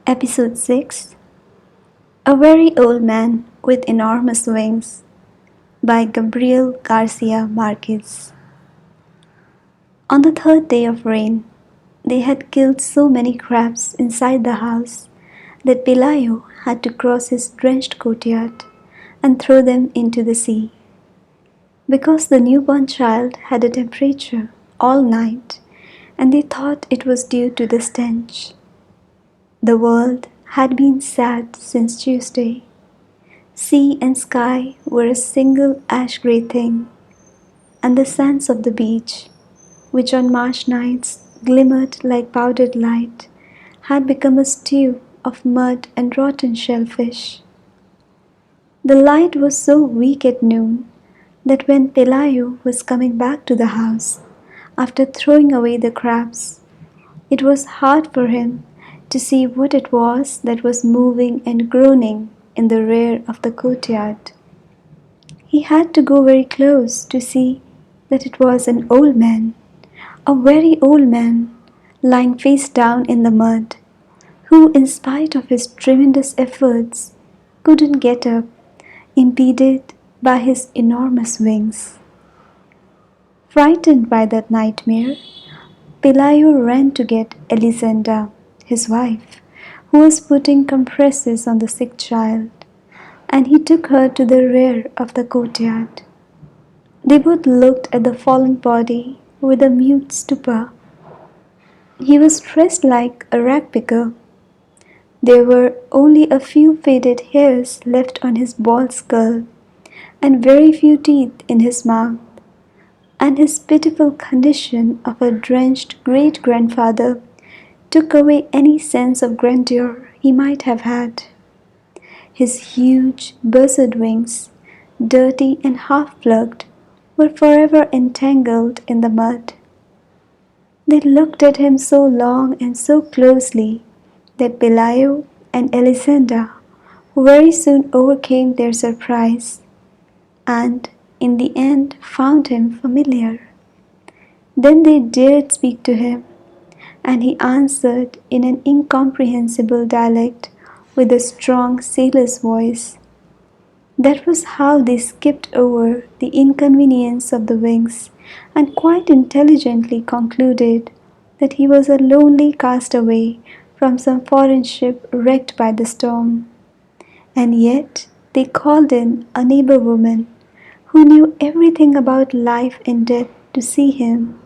Episode 6 A Very Old Man with Enormous Wings by Gabriel García Márquez. On the third day of rain, they had killed so many crabs inside the house that Pelayo had to cross his drenched courtyard and throw them into the sea. Because the newborn child had a temperature all night, and they thought it was due to the stench. The world had been sad since Tuesday. Sea and sky were a single ash-grey thing, and the sands of the beach, which on March nights glimmered like powdered light, had become a stew of mud and rotten shellfish. The light was so weak at noon that when Pelayo was coming back to the house after throwing away the crabs, it was hard for him to see what it was that was moving and groaning in the rear of the courtyard. He had to go very close to see that it was an old man, a very old man, lying face down in the mud, who, in spite of his tremendous efforts, couldn't get up, impeded by his enormous wings. Frightened by that nightmare, Pelayo ran to get Elisenda, his wife, who was putting compresses on the sick child, and he took her to the rear of the courtyard. They both looked at the fallen body with a mute stupor. He was dressed like a rag picker. There were only a few faded hairs left on his bald skull, and very few teeth in his mouth, and his pitiful condition of a drenched great-grandfather took away any sense of grandeur he might have had. His huge, buzzard wings, dirty and half-plucked, were forever entangled in the mud. They looked at him so long and so closely that Pelayo and Elisenda very soon overcame their surprise, and in the end found him familiar. Then they dared speak to him, and he answered in an incomprehensible dialect with a strong sailor's voice. That was how they skipped over the inconvenience of the wings and quite intelligently concluded that he was a lonely castaway from some foreign ship wrecked by the storm. And yet they called in a neighbor woman who knew everything about life and death to see him,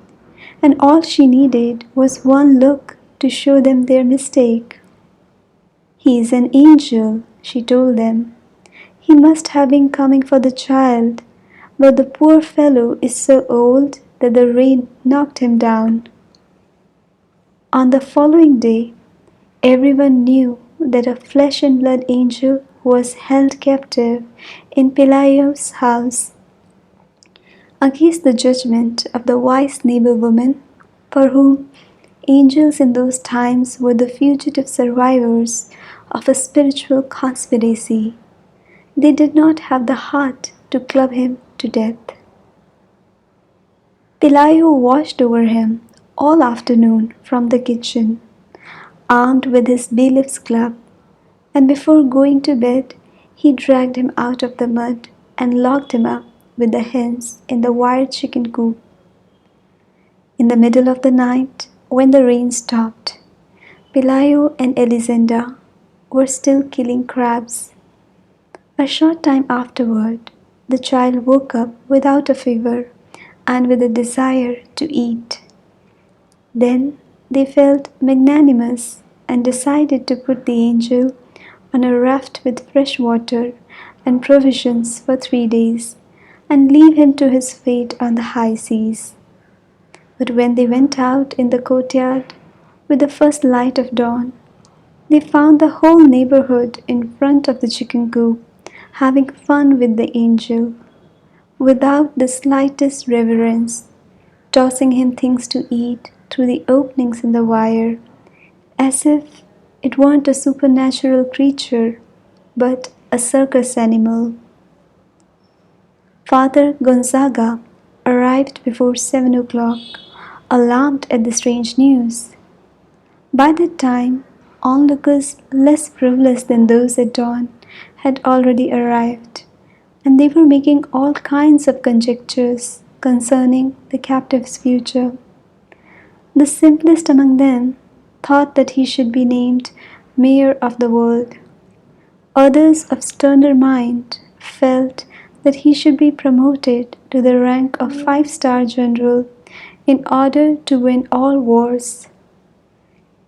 and all she needed was one look to show them their mistake. "He is an angel," she told them. "He must have been coming for the child, but the poor fellow is so old that the rain knocked him down." On the following day, everyone knew that a flesh and blood angel was held captive in Pelayo's house against the judgment of the wise neighbor woman, for whom angels in those times were the fugitive survivors of a spiritual conspiracy. They did not have the heart to club him to death. Pelayo watched over him all afternoon from the kitchen, armed with his bailiff's club, and before going to bed he dragged him out of the mud and locked him up with the hens in the wire chicken coop. In the middle of the night, when the rain stopped, Pelayo and Elisenda were still killing crabs. A short time afterward, the child woke up without a fever and with a desire to eat. Then they felt magnanimous and decided to put the angel on a raft with fresh water and provisions for 3 days and leave him to his fate on the high seas. But when they went out in the courtyard with the first light of dawn, they found the whole neighborhood in front of the chicken coop having fun with the angel, without the slightest reverence, tossing him things to eat through the openings in the wire, as if it weren't a supernatural creature, but a circus animal. Father Gonzaga arrived before 7 o'clock, alarmed at the strange news. By that time, onlookers less privileged than those at dawn had already arrived, and they were making all kinds of conjectures concerning the captive's future. The simplest among them thought that he should be named mayor of the world. Others of sterner mind felt that he should be promoted to the rank of five-star general in order to win all wars.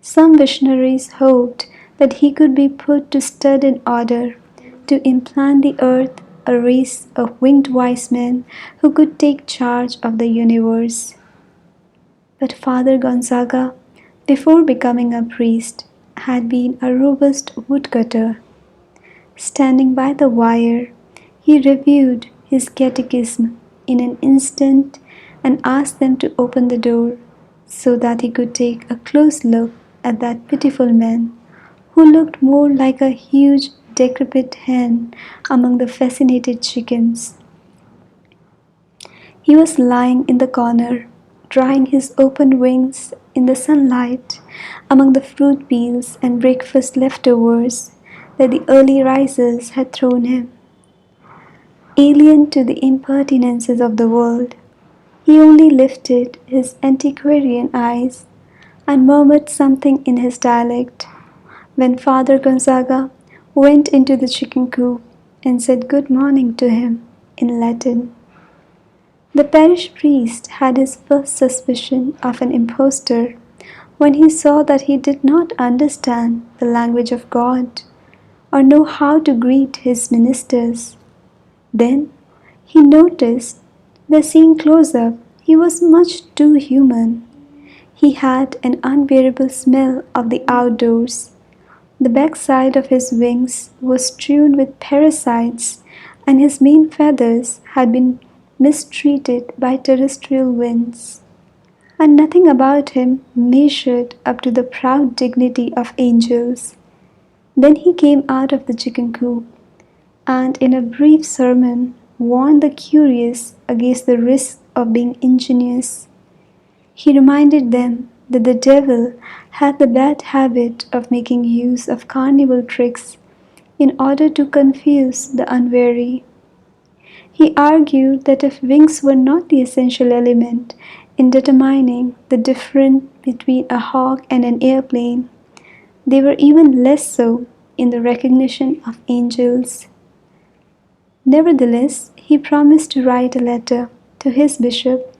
Some visionaries hoped that he could be put to stud in order to implant the earth a race of winged wise men who could take charge of the universe. But Father Gonzaga, before becoming a priest, had been a robust woodcutter. Standing by the wire, he reviewed his catechism in an instant and asked them to open the door so that he could take a close look at that pitiful man who looked more like a huge decrepit hen among the fascinated chickens. He was lying in the corner, drying his open wings in the sunlight among the fruit peels and breakfast leftovers that the early risers had thrown him. Alien to the impertinences of the world, he only lifted his antiquarian eyes and murmured something in his dialect when Father Gonzaga went into the chicken coop and said good morning to him in Latin. The parish priest had his first suspicion of an impostor when he saw that he did not understand the language of God or know how to greet his ministers. Then he noticed that seeing close up, he was much too human. He had an unbearable smell of the outdoors. The backside of his wings was strewn with parasites, and his main feathers had been mistreated by terrestrial winds. And nothing about him measured up to the proud dignity of angels. Then he came out of the chicken coop, and in a brief sermon warned the curious against the risk of being ingenious. He reminded them that the devil had the bad habit of making use of carnival tricks in order to confuse the unwary. He argued that if wings were not the essential element in determining the difference between a hawk and an airplane, they were even less so in the recognition of angels. Nevertheless, he promised to write a letter to his bishop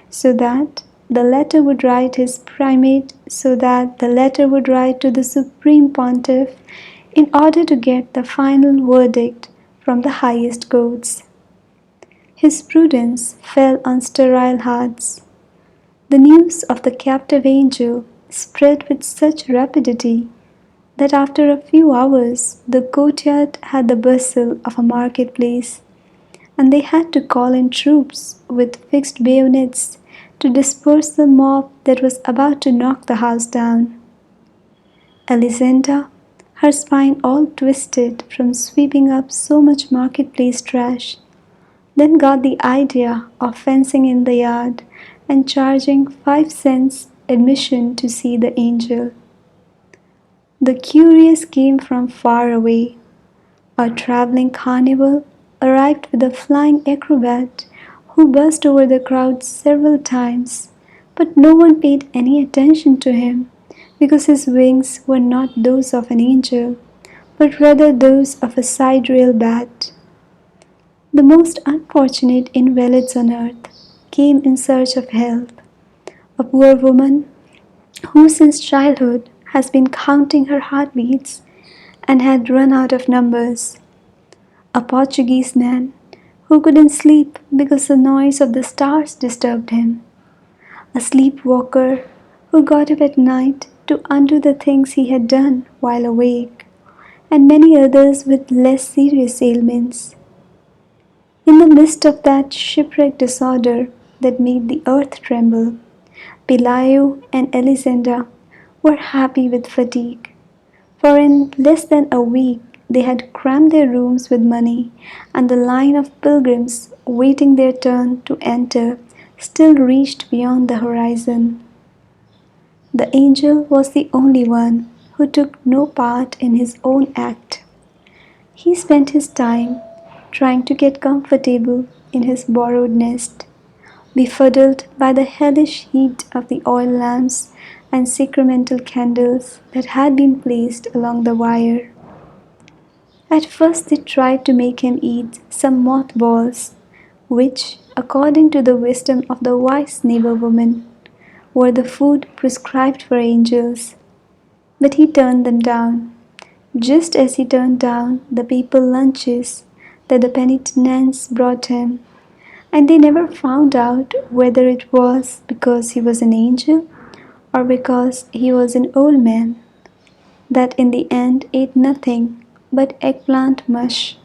so that the letter would write his primate so that the letter would write to the supreme pontiff in order to get the final verdict from the highest courts. His prudence fell on sterile hearts. The news of the captive angel spread with such rapidity that after a few hours the courtyard had the bustle of a marketplace, and they had to call in troops with fixed bayonets to disperse the mob that was about to knock the house down. Elisenda, her spine all twisted from sweeping up so much marketplace trash, then got the idea of fencing in the yard and charging 5 cents admission to see the angel. The curious came from far away. A traveling carnival arrived with a flying acrobat who buzzed over the crowd several times, but no one paid any attention to him because his wings were not those of an angel, but rather those of a sidereal bat. The most unfortunate invalids on earth came in search of help. A poor woman who since childhood has been counting her heartbeats and had run out of numbers. A Portuguese man who couldn't sleep because the noise of the stars disturbed him. A sleepwalker who got up at night to undo the things he had done while awake, and many others with less serious ailments. In the midst of that shipwreck disorder that made the earth tremble, Pelayo and Elisenda were happy with fatigue, for in less than a week they had crammed their rooms with money, and the line of pilgrims waiting their turn to enter still reached beyond the horizon. The angel was the only one who took no part in his own act. He spent his time trying to get comfortable in his borrowed nest, befuddled by the hellish heat of the oil lamps and sacramental candles that had been placed along the wire. At first they tried to make him eat some mothballs, which, according to the wisdom of the wise neighbor woman, were the food prescribed for angels. But he turned them down, just as he turned down the papal lunches that the penitents brought him, and they never found out whether it was because he was an angel or because he was an old man that in the end ate nothing but eggplant mush.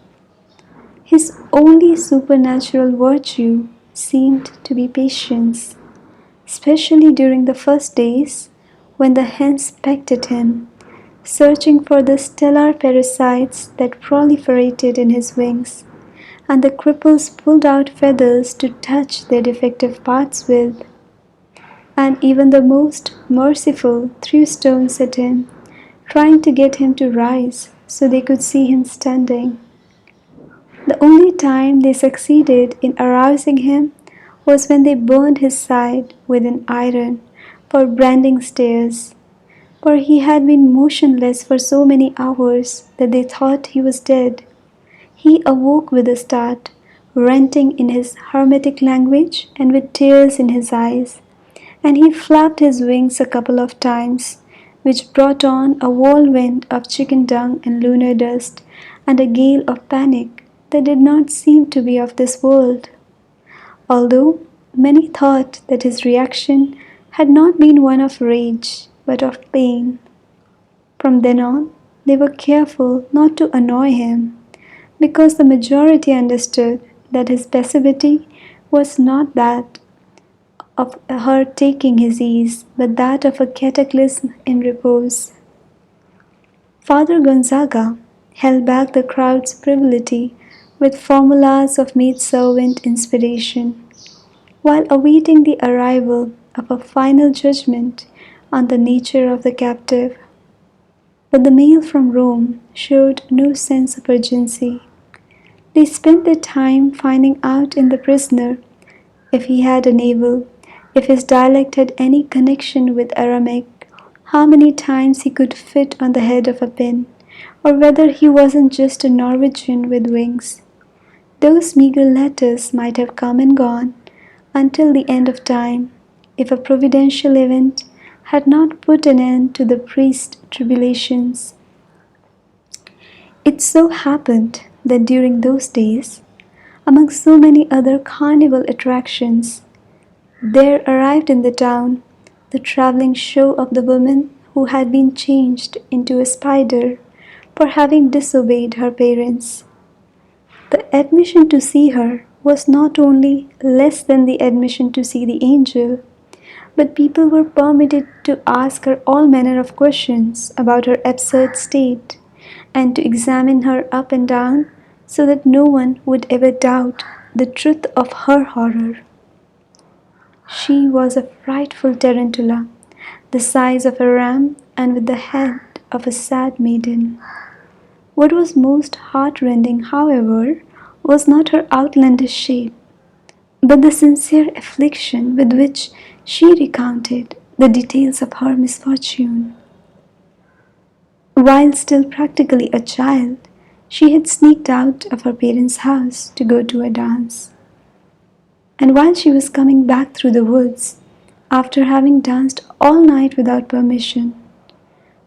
His only supernatural virtue seemed to be patience, especially during the first days when the hens pecked at him, searching for the stellar parasites that proliferated in his wings, and the cripples pulled out feathers to touch their defective parts with, and even the most merciful threw stones at him, trying to get him to rise so they could see him standing. The only time they succeeded in arousing him was when they burned his side with an iron for branding stairs, for he had been motionless for so many hours that they thought he was dead. He awoke with a start, ranting in his hermetic language and with tears in his eyes, and he flapped his wings a couple of times, which brought on a whirlwind of chicken dung and lunar dust, and a gale of panic that did not seem to be of this world, although many thought that his reaction had not been one of rage, but of pain. From then on, they were careful not to annoy him, because the majority understood that his passivity was not that of her taking his ease, but that of a cataclysm in repose. Father Gonzaga held back the crowd's frivolity with formulas of maidservant inspiration, while awaiting the arrival of a final judgment on the nature of the captive. But the mail from Rome showed no sense of urgency. They spent their time finding out in the prisoner if he had a navel, if his dialect had any connection with Aramaic, how many times he could fit on the head of a pin, or whether he wasn't just a Norwegian with wings. Those meager letters might have come and gone until the end of time, if a providential event had not put an end to the priest's tribulations. It so happened that during those days, among so many other carnival attractions, there arrived in the town the travelling show of the woman who had been changed into a spider for having disobeyed her parents. The admission to see her was not only less than the admission to see the angel, but people were permitted to ask her all manner of questions about her absurd state, and to examine her up and down so that no one would ever doubt the truth of her horror. She was a frightful tarantula, the size of a ram and with the head of a sad maiden. What was most heartrending, however, was not her outlandish shape, but the sincere affliction with which she recounted the details of her misfortune. While still practically a child, she had sneaked out of her parents' house to go to a dance. And while she was coming back through the woods, after having danced all night without permission,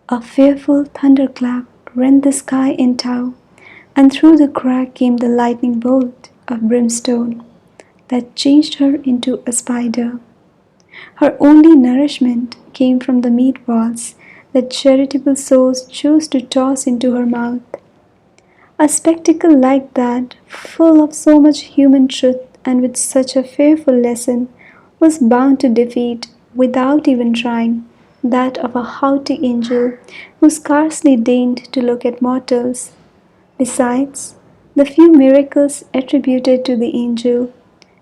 a fearful thunderclap rent the sky in two, and through the crack came the lightning bolt of brimstone that changed her into a spider. Her only nourishment came from the meatballs that charitable souls chose to toss into her mouth. A spectacle like that, full of so much human truth and with such a fearful lesson, was bound to defeat, without even trying, that of a haughty angel who scarcely deigned to look at mortals. Besides, the few miracles attributed to the angel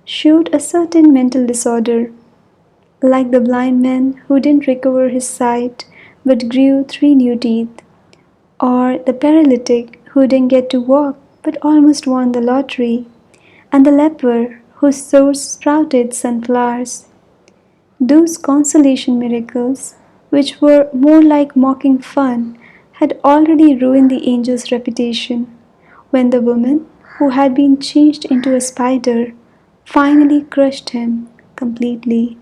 showed a certain mental disorder, like the blind man who didn't recover his sight but grew three new teeth, or the paralytic who didn't get to walk but almost won the lottery, and the leper whose sores sprouted sunflowers. Those consolation miracles, which were more like mocking fun, had already ruined the angel's reputation when the woman, who had been changed into a spider, finally crushed him completely.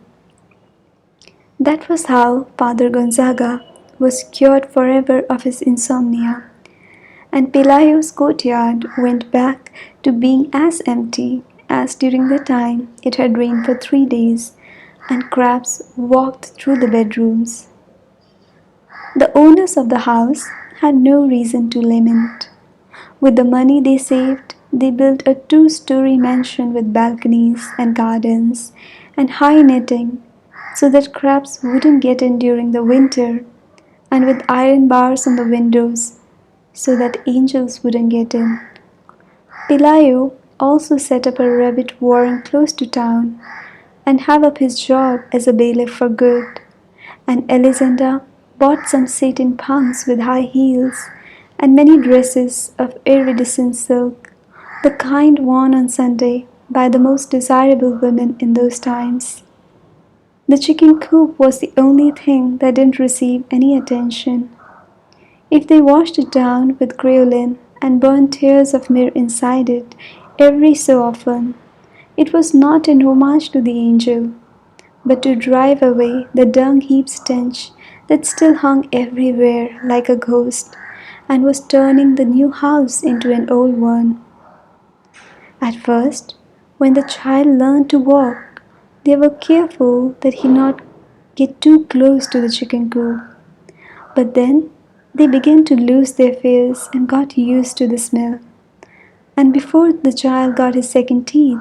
That was how Father Gonzaga was cured forever of his insomnia, and Pelayo's courtyard went back to being as empty as during the time it had rained for 3 days and crabs walked through the bedrooms. The owners of the house had no reason to lament. With the money they saved, they built a two-story mansion with balconies and gardens and high netting so that crabs wouldn't get in during the winter, and with iron bars on the windows so that angels wouldn't get in. Pelayo also set up a rabbit warren close to town and have up his job as a bailiff for good, and Elisenda bought some satin pumps with high heels and many dresses of iridescent silk, the kind worn on Sunday by the most desirable women in those times. The chicken coop was the only thing that didn't receive any attention. If they washed it down with creolin and burned tears of myrrh inside it every so often, it was not in homage to the angel, but to drive away the dung heap stench that still hung everywhere like a ghost and was turning the new house into an old one. At first, when the child learned to walk, they were careful that he not get too close to the chicken coop. But then they began to lose their fears and got used to the smell. And before the child got his second teeth,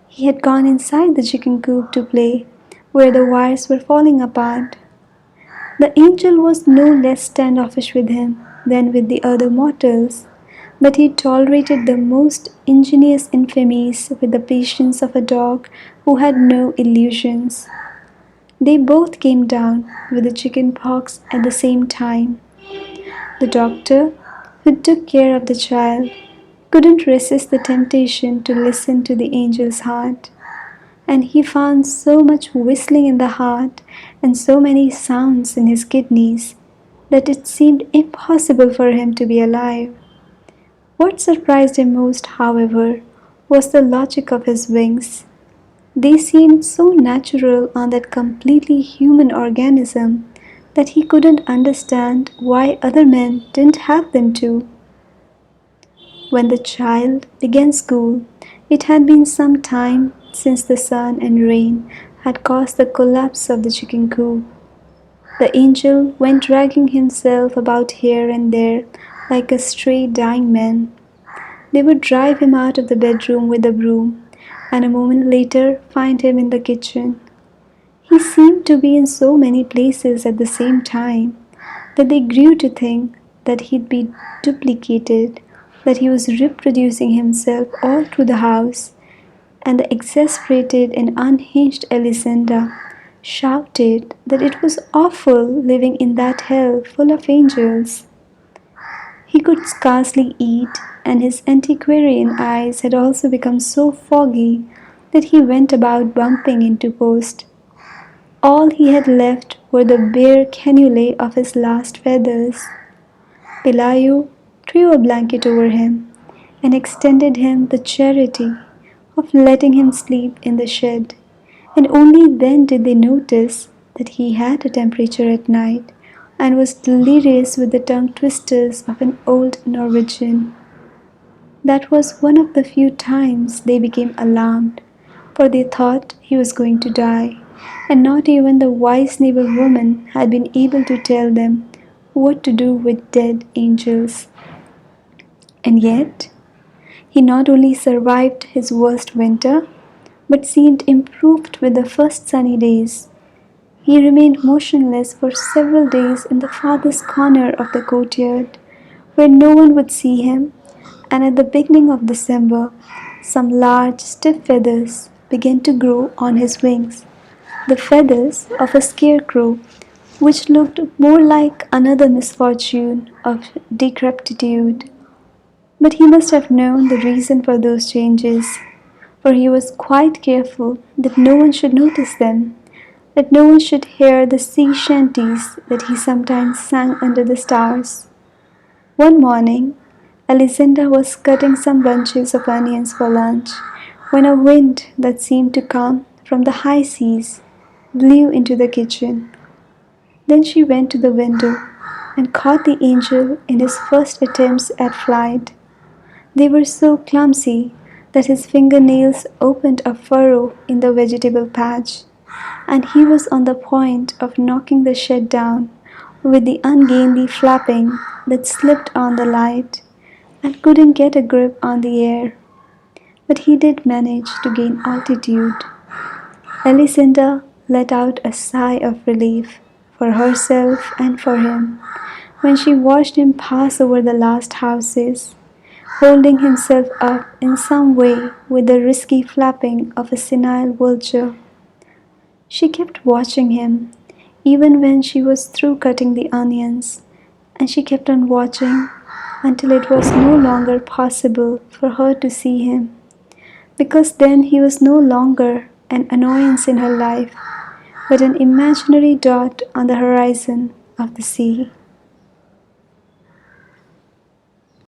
he had gone inside the chicken coop to play, where the wires were falling apart. The angel was no less standoffish with him than with the other mortals, but he tolerated the most ingenious infamies with the patience of a dog who had no illusions. They both came down with the chicken pox at the same time. The doctor, who took care of the child, couldn't resist the temptation to listen to the angel's heart, and he found so much whistling in the heart and so many sounds in his kidneys that it seemed impossible for him to be alive. What surprised him most, however, was the logic of his wings. They seemed so natural on that completely human organism that he couldn't understand why other men didn't have them too. When the child began school, it had been some time since the sun and rain had caused the collapse of the chicken coop. The angel went dragging himself about here and there like a stray dying man. They would drive him out of the bedroom with a broom, and a moment later find him in the kitchen. He seemed to be in so many places at the same time that they grew to think that he'd be duplicated, that he was reproducing himself all through the house, and the exasperated and unhinged Elisenda shouted that it was awful living in that hell full of angels. He could scarcely eat, and his antiquarian eyes had also become so foggy that he went about bumping into posts. All he had left were the bare cannulae of his last feathers. Pelayo threw a blanket over him and extended him the charity of letting him sleep in the shed, and only then did they notice that he had a temperature at night and was delirious with the tongue twisters of an old Norwegian. That was one of the few times they became alarmed, for they thought he was going to die, and not even the wise neighbor woman had been able to tell them what to do with dead angels. And yet, he not only survived his worst winter, but seemed improved with the first sunny days. He remained motionless for several days in the farthest corner of the courtyard, where no one would see him, and at the beginning of December, some large, stiff feathers began to grow on his wings, the feathers of a scarecrow which looked more like another misfortune of decrepitude. But he must have known the reason for those changes, for he was quite careful that no one should notice them, that no one should hear the sea shanties that he sometimes sang under the stars. One morning, Alicinda was cutting some bunches of onions for lunch when a wind that seemed to come from the high seas blew into the kitchen. Then she went to the window and caught the angel in his first attempts at flight. They were so clumsy that his fingernails opened a furrow in the vegetable patch, and he was on the point of knocking the shed down with the ungainly flapping that slipped on the light and couldn't get a grip on the air. But he did manage to gain altitude. Elisinda let out a sigh of relief for herself and for him when she watched him pass over the last houses, holding himself up in some way with the risky flapping of a senile vulture. She kept watching him, even when she was through cutting the onions, and she kept on watching until it was no longer possible for her to see him, because then he was no longer an annoyance in her life, but an imaginary dot on the horizon of the sea.